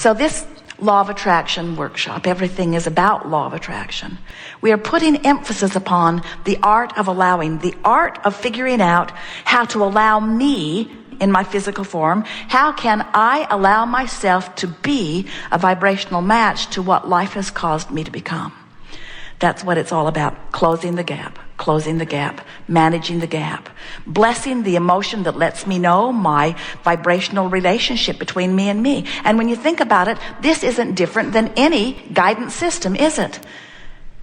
So this law of attraction workshop, everything is about law of attraction. We are putting emphasis upon the art of allowing, the art of figuring out how to allow me in my physical form. How can I allow myself to be a vibrational match to what life has caused me to become? That's what it's all about. Closing the gap, managing the gap, blessing the emotion that lets me know my vibrational relationship between me and me. And when you think about it, this isn't different than any guidance system, is it?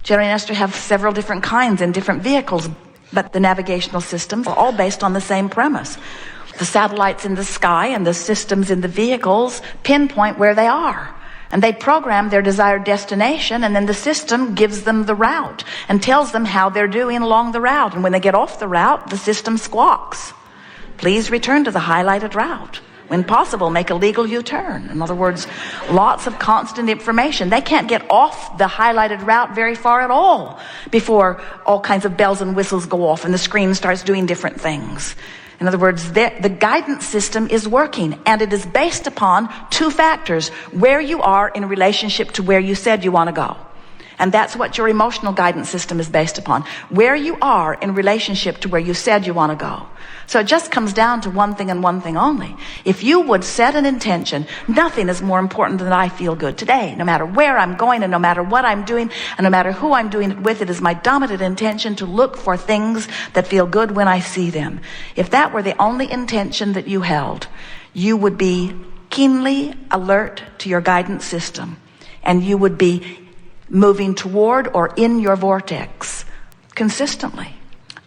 Jerry and Esther have several different kinds in different vehicles, but the navigational systems are all based on the same premise. The satellites in the sky and the systems in the vehicles pinpoint where they are. And they program their desired destination, and then the system gives them the route and tells them how they're doing along the route. And when they get off the route, the system squawks. Please return to the highlighted route. When possible, make a legal U-turn. In other words, lots of constant information. They can't get off the highlighted route very far at all before all kinds of bells and whistles go off and the screen starts doing different things. In other words, the guidance system is working, and it is based upon two factors: where you are in relationship to where you said you want to go. And that's what your emotional guidance system is based upon. Where you are in relationship to where you said you want to go. So it just comes down to one thing and one thing only. If you would set an intention, nothing is more important than I feel good today. No matter where I'm going and no matter what I'm doing and no matter who I'm doing it with, it is my dominant intention to look for things that feel good when I see them. If that were the only intention that you held, you would be keenly alert to your guidance system, and you would be moving toward or in your vortex consistently.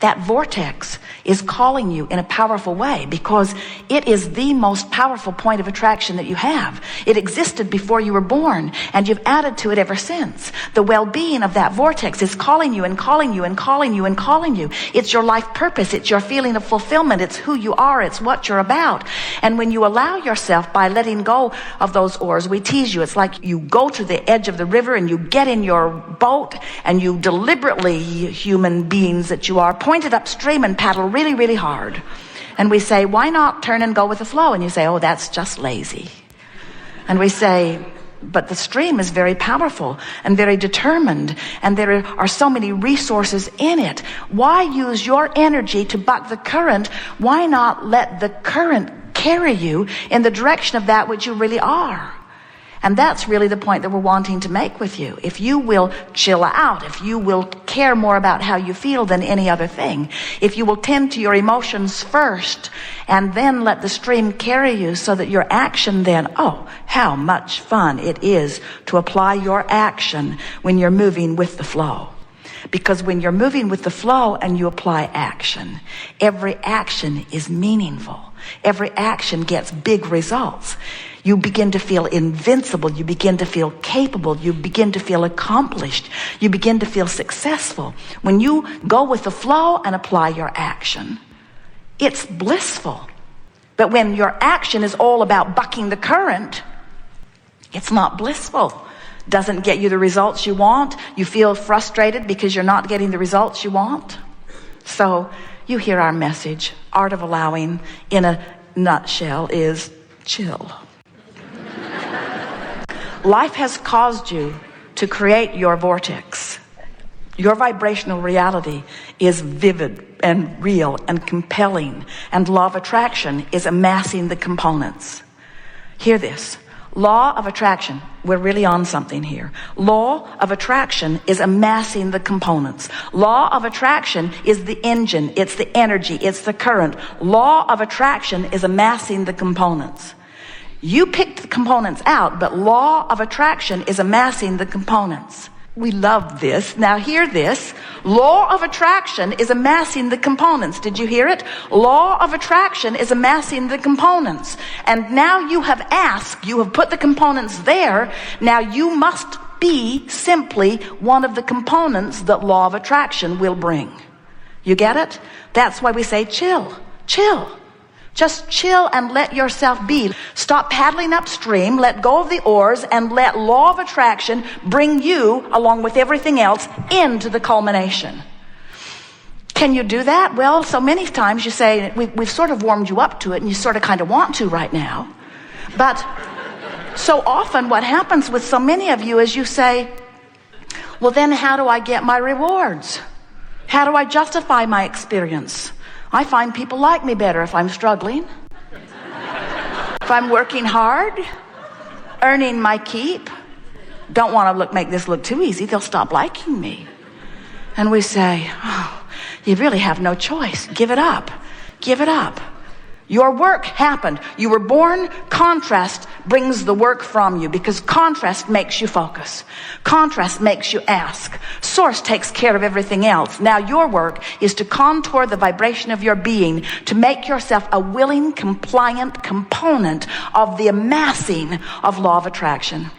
That vortex is calling you in a powerful way because it is the most powerful point of attraction that you have. It existed before you were born, and you've added to it ever since. The well-being of that vortex is calling you and calling you and calling you and calling you. It's your life purpose. It's your feeling of fulfillment. It's who you are. It's what you're about. And when you allow yourself, by letting go of those oars, we tease you. It's like you go to the edge of the river and you get in your boat and you deliberately, human beings that you are, point it upstream and paddle really, really hard. And we say, why not turn and go with the flow? And you say, oh, that's just lazy. And we say, but the stream is very powerful and very determined, and there are so many resources in it. Why use your energy to buck the current? Why not let the current carry you in the direction of that which you really are? And that's really the point that we're wanting to make with you. If you will chill out, if you will care more about how you feel than any other thing, if you will tend to your emotions first and then let the stream carry you so that your action then, oh, how much fun it is to apply your action when you're moving with the flow. Because when you're moving with the flow and you apply action, every action is meaningful. Every action gets big results. You begin to feel invincible. You begin to feel capable. You begin to feel accomplished. You begin to feel successful. When you go with the flow and apply your action, it's blissful. But when your action is all about bucking the current, it's not blissful. Doesn't get you the results you want. You feel frustrated because you're not getting the results you want. So you hear our message. Art of allowing, in a nutshell, is chill. Life has caused you to create your vortex. Your vibrational reality is vivid and real and compelling, and law of attraction is amassing the components. Hear this. Law of attraction. We're really on something here. Law of attraction is amassing the components. Law of attraction is the engine. It's the energy. It's the current. Law of attraction is amassing the components. You picked the components out, but law of attraction is amassing the components. We love this. Now hear this. Law of attraction is amassing the components. Did you hear it? Law of attraction is amassing the components. And now you have asked, you have put the components there. Now you must be simply one of the components that law of attraction will bring. You get it? That's why we say chill, chill. Just chill and let yourself be. Stop paddling upstream, let go of the oars, and let law of attraction bring you, along with everything else, into the culmination. Can you do that? Well, so many times you say, we've sort of warmed you up to it, and you sort of kind of want to right now. But So often what happens with so many of you is you say, well, then how do I get my rewards? How do I justify my experience? I find people like me better if I'm struggling. If I'm working hard, earning my keep. Don't want to make this look too easy. They'll stop liking me. And we say, oh, you really have no choice. Give it up. Give it up. Your work happened. You were born. Contrast brings the work from you because contrast makes you focus. Contrast makes you ask. Source takes care of everything else. Now your work is to contour the vibration of your being to make yourself a willing, compliant component of the amassing of law of attraction.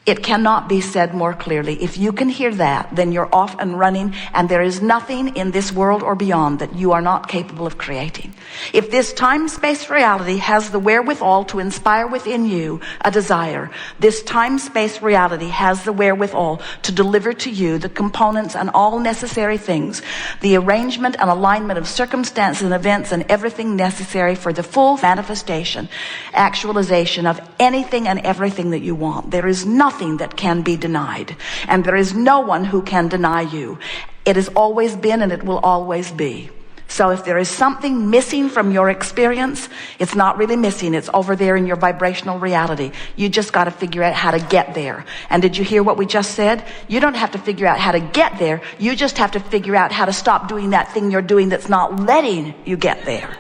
It cannot be said more clearly. If you can hear that, then you're off and running, and there is nothing in this world or beyond that you are not capable of creating. If this time-space reality has the wherewithal to inspire within you a desire, this time-space reality has the wherewithal to deliver to you the components and all necessary things, the arrangement and alignment of circumstances and events and everything necessary for the full manifestation, actualization of anything and everything that you want. There is nothing that can be denied, and there is no one who can deny you. It has always been and it will always be. So if there is something missing from your experience, it's not really missing. It's over there in your vibrational reality. You just got to figure out how to get there. And did you hear what we just said? You don't have to figure out how to get there. You just have to figure out how to stop doing that thing you're doing that's not letting you get there.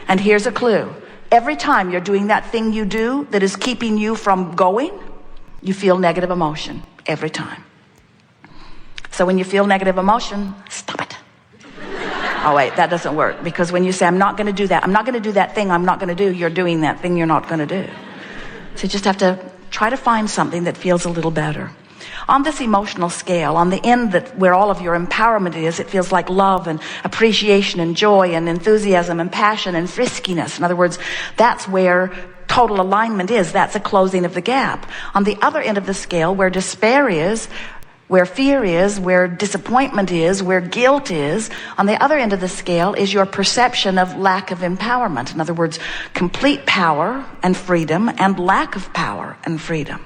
And here's a clue. Every time you're doing that thing you do that is keeping you from going, you feel negative emotion every time. So when you feel negative emotion, stop it. Oh wait, that doesn't work, because when you say, I'm not going to do that, I'm not going to do that thing I'm not going to do, you're doing that thing you're not going to do. So you just have to try to find something that feels a little better. On this emotional scale, on the end where all of your empowerment is, it feels like love and appreciation and joy and enthusiasm and passion and friskiness. In other words, that's where total alignment is. That's a closing of the gap. On the other end of the scale, where despair is, where fear is, where disappointment is, where guilt is, on the other end of the scale is your perception of lack of empowerment. In other words, complete power and freedom and lack of power and freedom.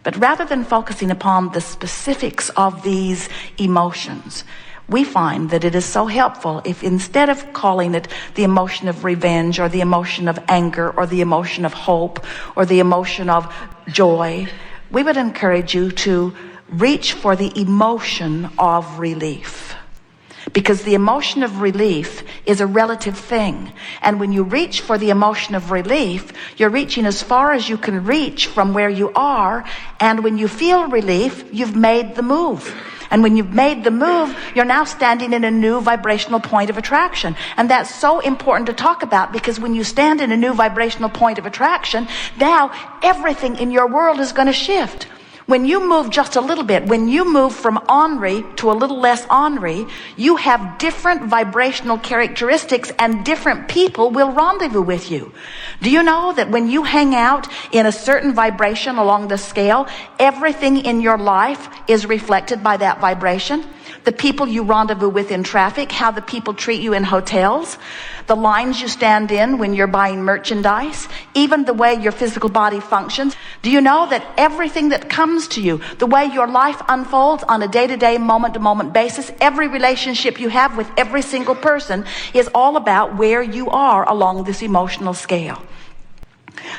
But rather than focusing upon the specifics of these emotions, we find that it is so helpful if instead of calling it the emotion of revenge or the emotion of anger or the emotion of hope or the emotion of joy, we would encourage you to reach for the emotion of relief. Because the emotion of relief is a relative thing. And when you reach for the emotion of relief, you're reaching as far as you can reach from where you are. And when you feel relief, you've made the move. And when you've made the move, you're now standing in a new vibrational point of attraction. And that's so important to talk about, because when you stand in a new vibrational point of attraction, now everything in your world is going to shift. When you move just a little bit, when you move from ornery to a little less ornery, you have different vibrational characteristics and different people will rendezvous with you. Do you know that when you hang out in a certain vibration along the scale, everything in your life is reflected by that vibration? The people you rendezvous with in traffic, how the people treat you in hotels, the lines you stand in when you're buying merchandise, even the way your physical body functions. Do you know that everything that comes to you, the way your life unfolds on a day-to-day, moment-to-moment basis, every relationship you have with every single person is all about where you are along this emotional scale?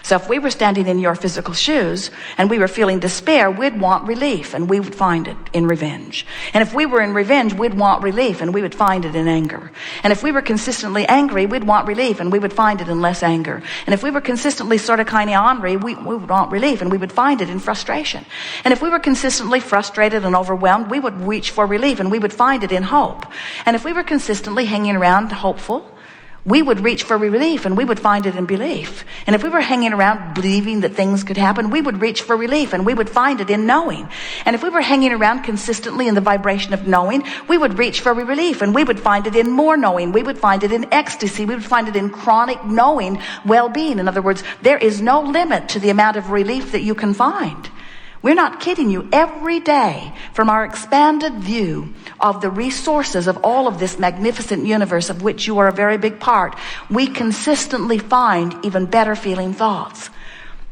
So if we were standing in your physical shoes and we were feeling despair, we'd want relief, and we would find it in revenge. And if we were in revenge, we'd want relief, and we would find it in anger. And if we were consistently angry, we'd want relief, and we would find it in less anger. And if we were consistently sort of kind of ornery, we would want relief, and we would find it in frustration. And if we were consistently frustrated and overwhelmed, we would reach for relief, and we would find it in hope. And if we were consistently hanging around hopeful, we would reach for relief, and we would find it in belief. And if we were hanging around believing that things could happen, we would reach for relief, and we would find it in knowing. And if we were hanging around consistently in the vibration of knowing, we would reach for relief, and we would find it in more knowing. We would find it in ecstasy. We would find it in chronic knowing well-being. In other words, there is no limit to the amount of relief that you can find. We're not kidding you. Every day, from our expanded view of the resources of all of this magnificent universe of which you are a very big part, we consistently find even better feeling thoughts.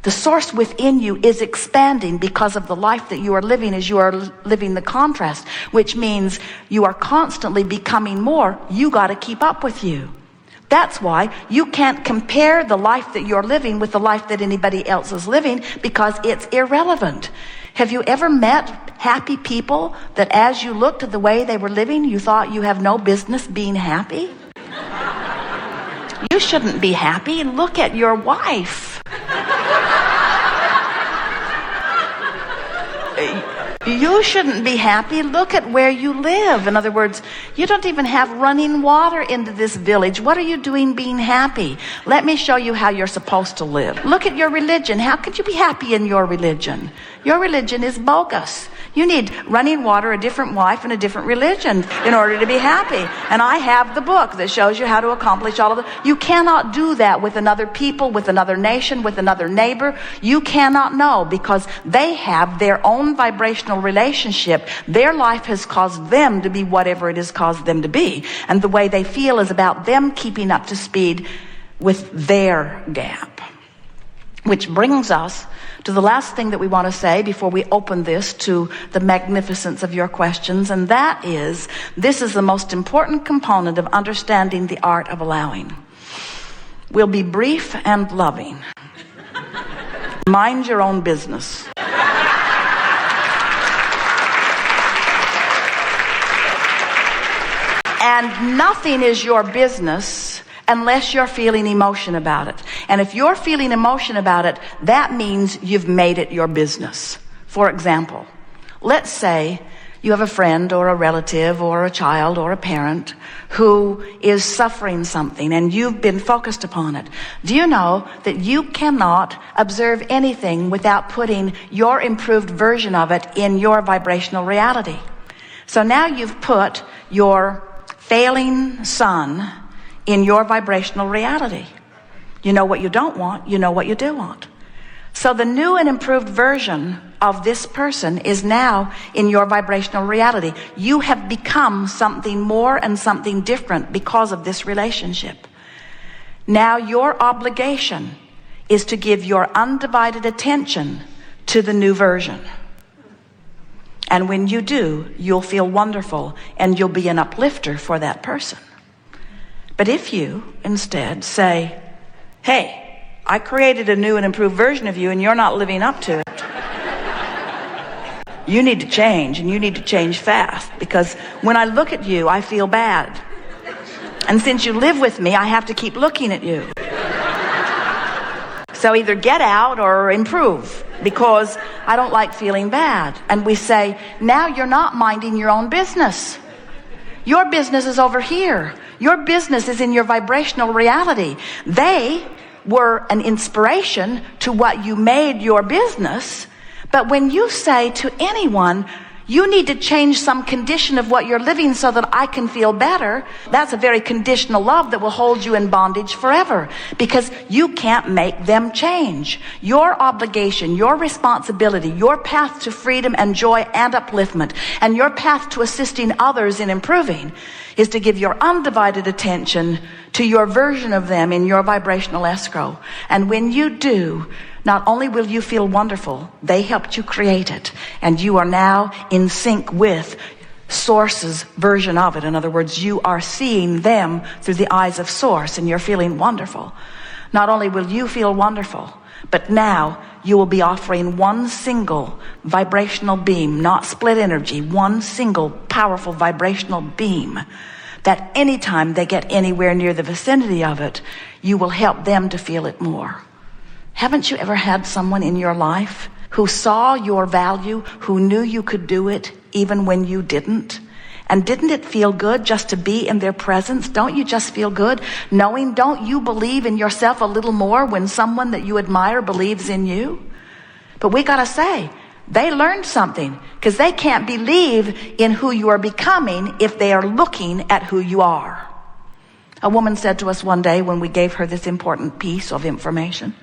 The source within you is expanding because of the life that you are living as you are living the contrast, which means you are constantly becoming more. You got to keep up with you. That's why you can't compare the life that you're living with the life that anybody else is living, because it's irrelevant. Have you ever met happy people that as you looked at the way they were living, you thought you have no business being happy? You shouldn't be happy. Look at your wife. You shouldn't be happy. Look at where you live. In other words, you don't even have running water into this village. What are you doing being happy? Let me show you how you're supposed to live. Look at your religion. How could you be happy in your religion? Your religion is bogus. You need running water, a different wife, and a different religion in order to be happy. And I have the book that shows you how to accomplish all of that. You cannot do that with another people, with another nation, with another neighbor. You cannot know, because they have their own vibrational relationship. Their life has caused them to be whatever it has caused them to be. And the way they feel is about them keeping up to speed with their gap. Which brings us to the last thing that we want to say before we open this to the magnificence of your questions, and that is, this is the most important component of understanding the art of allowing. We'll be brief and loving. Mind your own business. And nothing is your business unless you're feeling emotion about it. And if you're feeling emotion about it, that means you've made it your business. For example, let's say you have a friend or a relative or a child or a parent who is suffering something and you've been focused upon it. Do you know that you cannot observe anything without putting your improved version of it in your vibrational reality? So now you've put your failing son in your vibrational reality. You know what you don't want, you know what you do want. So the new and improved version of this person is now in your vibrational reality. You have become something more and something different because of this relationship. Now your obligation is to give your undivided attention to the new version. And when you do, you'll feel wonderful and you'll be an uplifter for that person. But if you instead say, hey, I created a new and improved version of you and you're not living up to it. You need to change, and you need to change fast, because when I look at you, I feel bad. And since you live with me, I have to keep looking at you. So either get out or improve, because I don't like feeling bad. And we say, now you're not minding your own business. Your business is over here. Your business is in your vibrational reality. They were an inspiration to what you made your business. But when you say to anyone, you need to change some condition of what you're living so that I can feel better, that's a very conditional love that will hold you in bondage forever, because you can't make them change. Your obligation, your responsibility, your path to freedom and joy and upliftment, and your path to assisting others in improving is to give your undivided attention to your version of them in your vibrational escrow. And when you do, not only will you feel wonderful, they helped you create it, and you are now in sync with Source's version of it. In other words, you are seeing them through the eyes of Source, and you're feeling wonderful. Not only will you feel wonderful, but now you will be offering one single vibrational beam, not split energy, one single powerful vibrational beam, that anytime they get anywhere near the vicinity of it, you will help them to feel it more. Haven't you ever had someone in your life who saw your value, who knew you could do it even when you didn't? And didn't it feel good just to be in their presence? Don't you just feel good knowing, don't you believe in yourself a little more when someone that you admire believes in you? But we gotta say, they learned something, because they can't believe in who you are becoming if they are looking at who you are. A woman said to us one day when we gave her this important piece of information,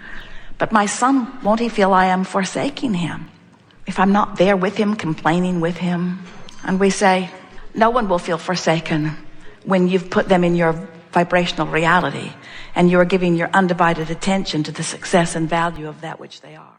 but my son, won't he feel I am forsaking him if I'm not there with him, complaining with him? And we say, no one will feel forsaken when you've put them in your vibrational reality, and you are giving your undivided attention to the success and value of that which they are.